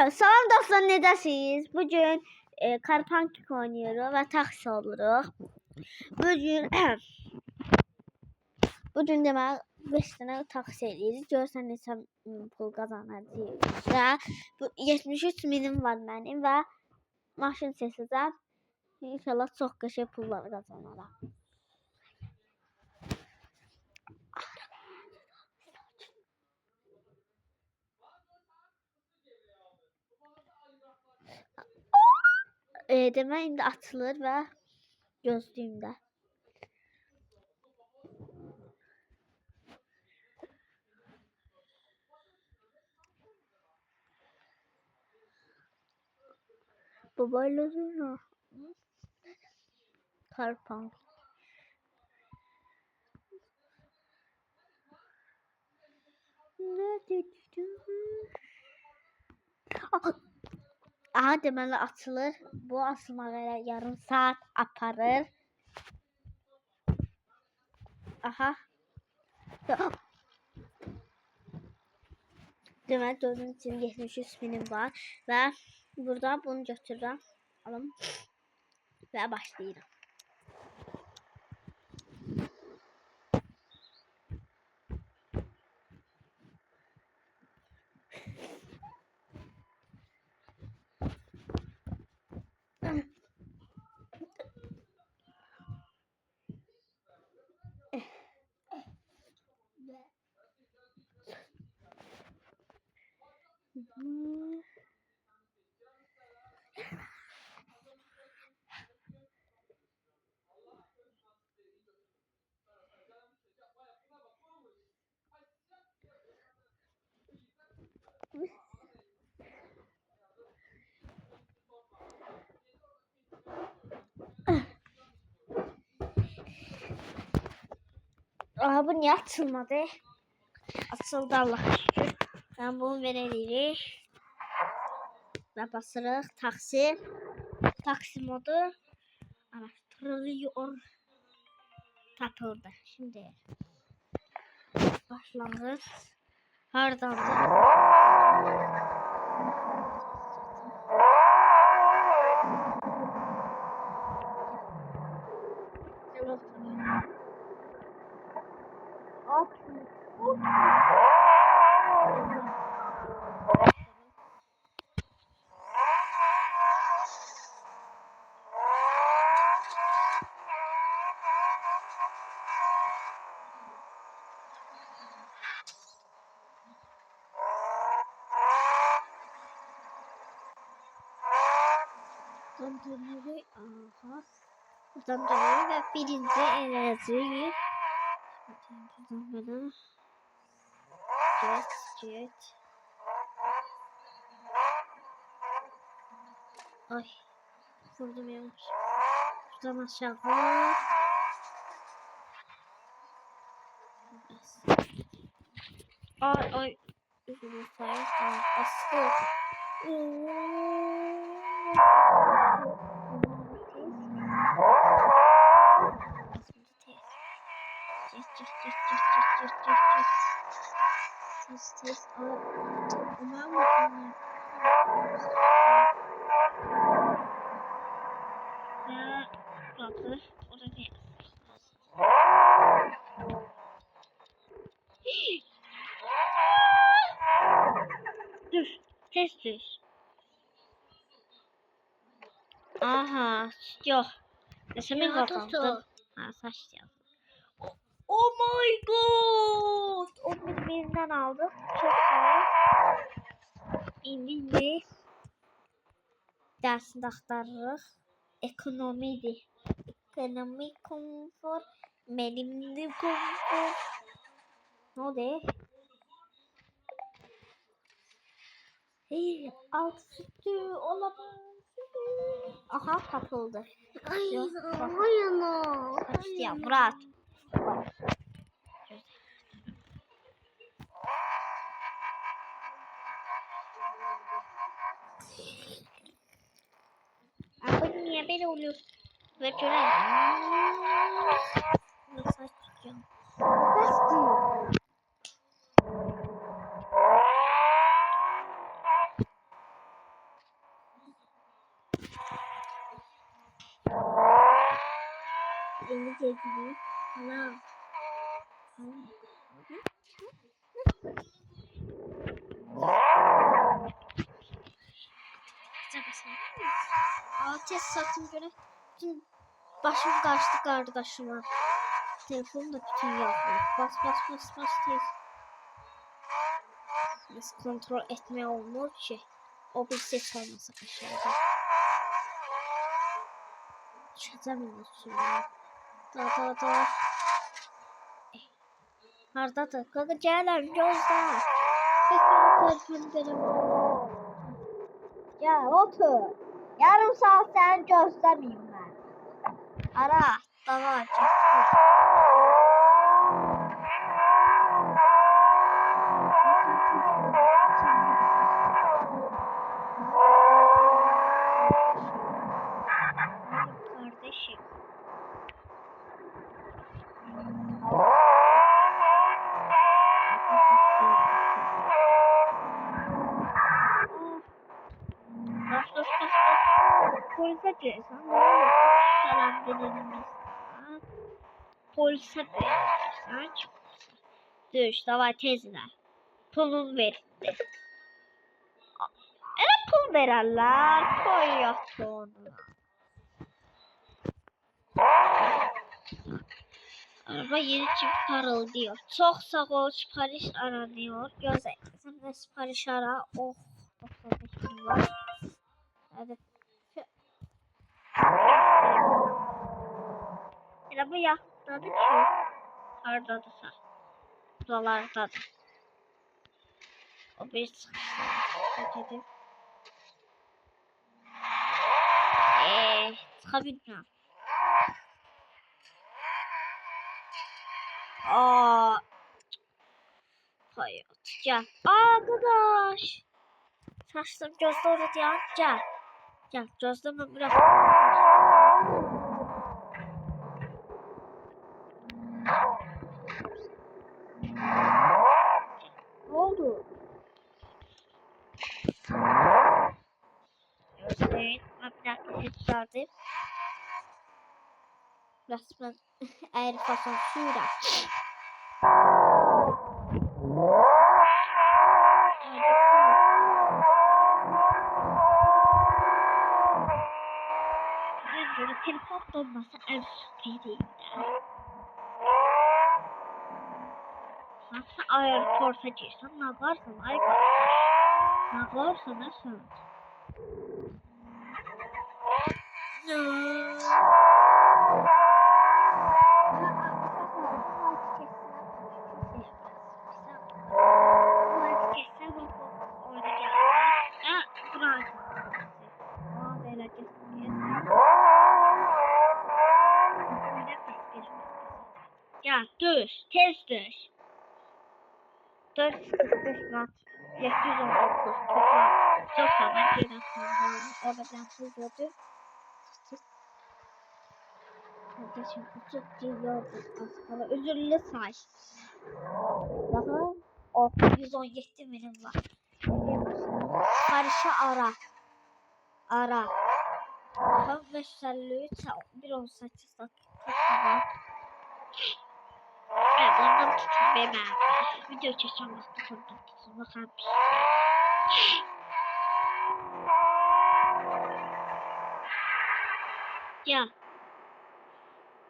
Salam dostlar, necəsiniz? Bugün Karpankik oynuyoruz ve taksi oluruq. Bugün demək 5 dənə taksi edirik. Görsən neçə pul qazanacağıq. Və bu 73 minim var mənim və maşın seçəcəm. İnşallah çox qəşəng pullar qazanaram. Demək indi açılır və gözləyim də. Babayla durma. Karpank. Aha, deməli açılır. Bu açılmağa elə yarım saat aparır. Aha. Deməli gördüyünüz üçün 73 minim var və burada bunu götürürəm. Alım və başlayıram. Aha, bu niye açılmadı? Açıldı, Allah'a şükür. Ben bunu verelim. Ve basırıq. Taksi. Taksi modu araştırılıyor. Tapıldı. Şimdi başlangıç. Hardandır? Döndürmeyi, aha. Döndürmeyi ve birinci enerjiyi. Buradan böyle. Jet. Ay. Vurdum yanlış. Buradan aşağı. Ay. Üzülü sayı. Asıl. Test. Umarım bakır. O da ne? Dur. Test. Aha. Yok. Mesela kazandım. Ha, saç yazdım. Oh my god! O birinden aldık. Çok sağ ol. İndi dersini aktarırıq. Ekonomidir. Ekonomi konfor. Benimli konfor. Ne oldu? Hey, alt sütü olamaz. Aha, kapıldı. Ay, Yok, hayana. kaçtı ya Murat. Abi niye böyle oluyor? Ve şöyle. Nasıl açacağım? Gezdi. Ana. Tez satım göre bütün başım kaçtı kardeşime. Telefon da bütün yakıyor. Bas tez. Biz kontrol etmeye olmaz ki. O bir ses olmasa aşağıda. Çözemiyoruz şimdi. Da. Hardadır? Kanka gələm gözlə. Telefonu verəm. Ya otur. Yarım saat səni gözləməyim mən. Ara, davay, gəl. Kardeşim. Bas. Polise gelsen ne olur? Selam denilmez. Polise gelsen düş, davay tezler. Pulun ver. Pul verirler. Koy yatı onu. Araba yeni çift parıldıyor. Çok sağ ol, sipariş aranıyor. Gözle sen de sipariş ara. Oh 95 bin var. Hadi. Araba yakındadır ki. Haradadırsa. Buralardadır. O bir çıkışlar. Çıkabilmem. Hayır. Gel. Arkadaş. Saçlarım gözde orada ya. Gel. Gözleme bırak. Ne oldu? Gözleyin. Ben bir dakika tutardım. Resmen eğer fason suyla. Böyle telefon donması en süperiydi. Nasıl aeroporta girsen ne yaparsın ay kardeş? Ne yaparsın nasıl? Ya düş, tez düş. 445 mat, 719 toplam. Çok zaman geri atalım. Orada yansız gördüm. Kardeşim çok geliyordu aslında. Özürlü say. Daha 117 benim var. Siparişi ara. Tam 553 bir 18 dakika var. Evet, ondan tutun be ben. Video çekeceğim aslında ondan tutun. Bakalım bir şey.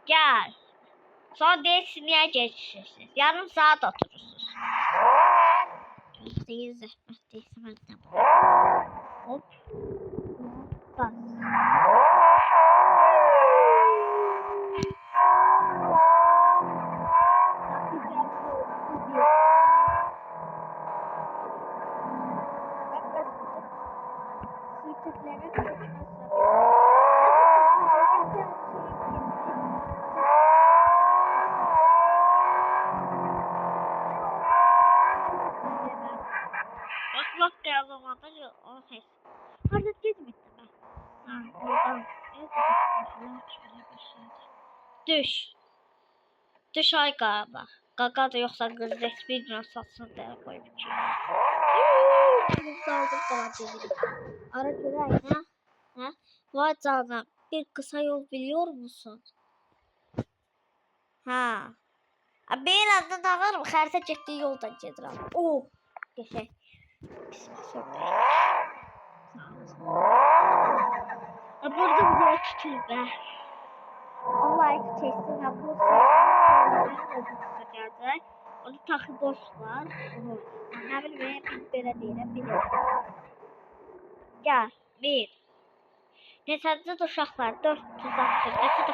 Gel. Son değilsin niye geçiyorsunuz? Yarım saat oturursunuz. Değil zahmet değilse ben de. Hop. Bak. Bak geldi zaten o ses. Orada gitmedi ben. Oradan. Düş ay galiba. Gaga da yoksa kız resmi biraz satsın diye koyup ki. Kaldım falan dedim. Ara göre ha? Vay canım bir kısa yol biliyor musun? Ha. Beyin adını dağarım. Xəritə getdiyi yoldan gedirəm. Oh. Qəşəng. Bismillah. Burada bir tütülbə. Allah keçsin və bu sefer onu taxı boş var. Nə bilməyəm, biz belə deyirəm, bilirəm. Gəl, bir. Neçəncə də uşaqlar, 4 tuzaqdır. Neçə də...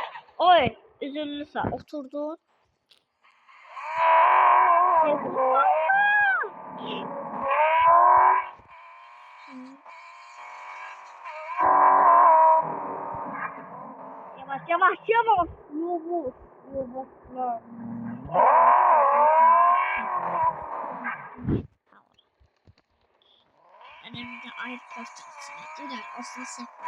Oy, üzünlüsə, oturdun. Yavaş, yavaş, yavaş. Yavaş, yavaşlar. Önemli ayrı postasına girer, olsun sefer.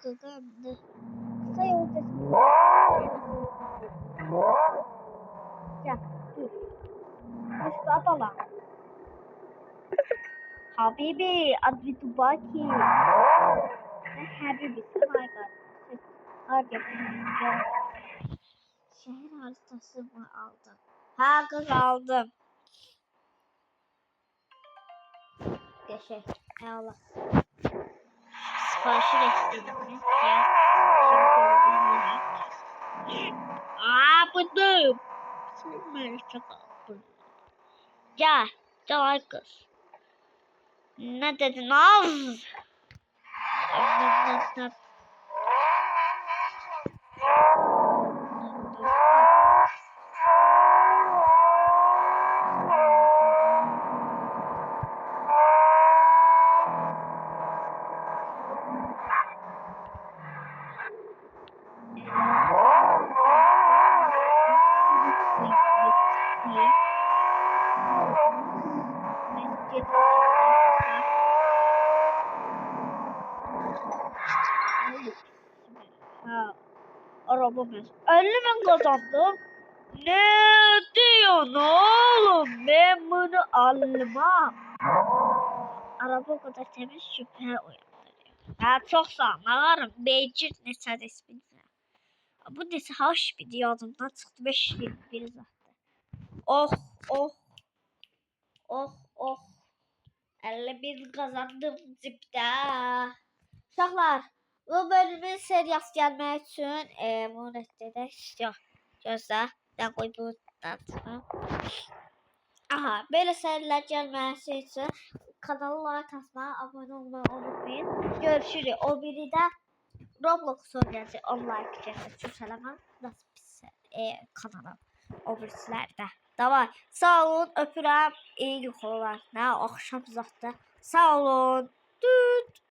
Kıkandı. Sayı ya, dur. Mustafa lan. Habibi, advitu baki. Habibi, my god. Hadi. Şehir haritası mı aldın? Ha, kız aldım. Geçek. Allah. Siparişi istedim mi? Gel. Bıdım. Sen çok aldın. Gel. Gel kız. Ne dedin az? Araba ben. 50.000 kazandım. Ne diyorsun oğlum? Ben bunu almam. Araba o kadar temiz şüphe uyandırıyor. Ya çok sağ ol. Ağarım. Beygir neçə ismi. Bu neçə hoş bir yadımdan çıxdı. 5 yıl bir zaten. Oh oh. Oh oh. 50.000 kazandım cipdə. Uşaqlar, bu bölümün seriyası gelmək üçün bunu edək. Yox, gözlə. Mən qoy bu danışım. Aha, belə serilər gəlməsi üçün kanala like atmağı, abone olmağı unutmayın. Görüşürük. O biri də Roblox oynayacaq. Online keçəcək. Çox sələmə. Nasıl pis kanalım. O birislərdə. Davay. Sağ olun, öpürəm. İyi yuxular. Nə, axşam zadı. Sağ olun. Düt.